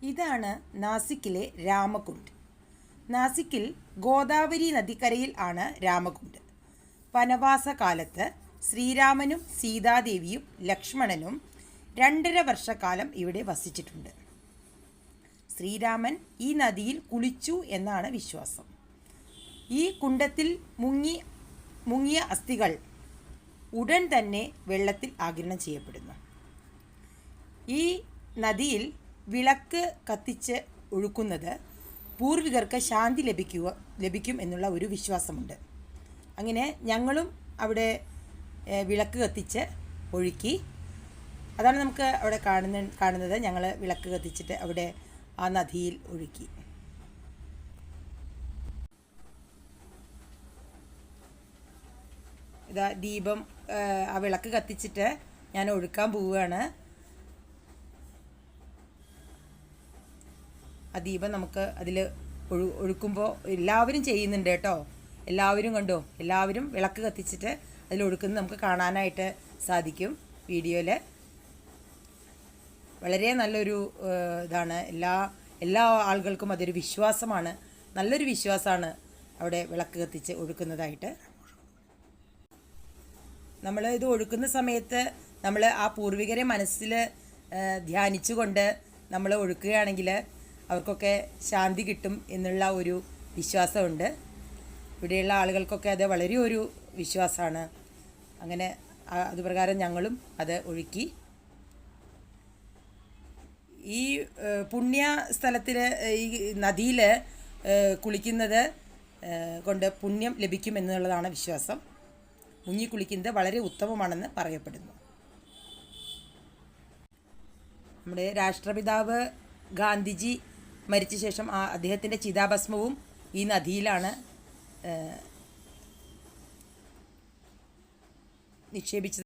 ഇതാണ് നാസിക്കിലെ രാമകുണ്ട്. നാസിക്കിൽ ഗോദാവരി നദിക്കരയിൽ ആണ് രാമകുണ്ട്. വനവാസകാലത്ത് ശ്രീരാമനും സീതാദേവിയും ലക്ഷ്മണനും 2.5 വർഷക്കാലം ഇവിടെ വസിച്ചിട്ടുണ്ട്. ശ്രീരാമൻ ഈ നദിയിൽ കുളിച്ചു എന്നാണ് വിശ്വാസം. ഈ കുണ്ടത്തിൽ മുങ്ങിയ അസ്ഥികൾ ഉടൻ തന്നെ വെള്ളത്തിൽ ആഗിരണം ചെയ്യപ്പെടുന്നു. ഈ നദിയിൽ വിളക്ക് കത്തിച്ച് ഒഴുക്കുന്നത് പൂർവികർക്ക് ശാന്തി ലഭിക്കും എന്നുള്ള ഒരു വിശ്വാസമുണ്ട്. അങ്ങനെ ഞങ്ങളും അവിടെ വിളക്ക് കത്തിച്ച് ഒഴുക്കി. അതാണ് നമുക്ക് അവിടെ കാണുന്നത്. ഞങ്ങൾ വിളക്ക് കത്തിച്ചിട്ട് അവിടെ ആ നദിയിൽ ഒഴുക്കി. ഇതാ ദീപം, ആ വിളക്ക് കത്തിച്ചിട്ട് ഞാൻ ഒഴുക്കാൻ പോവുകയാണ്. ആ ദീപം നമുക്ക് അതിൽ ഒഴുക്കുമ്പോൾ എല്ലാവരും ചെയ്യുന്നുണ്ട് കേട്ടോ. എല്ലാവരും കണ്ടോ, എല്ലാവരും വിളക്ക് കത്തിച്ചിട്ട് അതിലൊഴുക്കുന്നത് നമുക്ക് കാണാനായിട്ട് സാധിക്കും വീഡിയോയിൽ. വളരെ നല്ലൊരു ഇതാണ്. എല്ലാ ആളുകൾക്കും അതൊരു വിശ്വാസമാണ്, നല്ലൊരു വിശ്വാസമാണ് അവിടെ വിളക്ക് കത്തിച്ച് ഒഴുക്കുന്നതായിട്ട്. നമ്മൾ ഇത് ഒഴുക്കുന്ന സമയത്ത് നമ്മൾ ആ പൂർവികരെ മനസ്സിൽ ധ്യാനിച്ചുകൊണ്ട് നമ്മൾ ഒഴുക്കുകയാണെങ്കിൽ അവർക്കൊക്കെ ശാന്തി കിട്ടും എന്നുള്ള ഒരു വിശ്വാസമുണ്ട്. ഇവിടെയുള്ള ആളുകൾക്കൊക്കെ അത് വളരെ ഒരു വിശ്വാസമാണ്. അങ്ങനെ അതുപ്രകാരം ഞങ്ങളും അത് ഒഴുക്കി. ഈ പുണ്യ സ്ഥലത്തിൽ, ഈ നദിയിൽ കുളിക്കുന്നത് കൊണ്ട് പുണ്യം ലഭിക്കുമെന്നുള്ളതാണ് വിശ്വാസം. മുങ്ങിക്കുളിക്കുന്നത് വളരെ ഉത്തമമാണെന്ന് പറയപ്പെടുന്നു. നമ്മുടെ രാഷ്ട്രപിതാവ് ഗാന്ധിജി മരിച്ച ശേഷം അദ്ദേഹത്തിൻ്റെ ചിതാഭസ്മവും ഈ നദിയിലാണ് നിക്ഷേപിച്ചത്.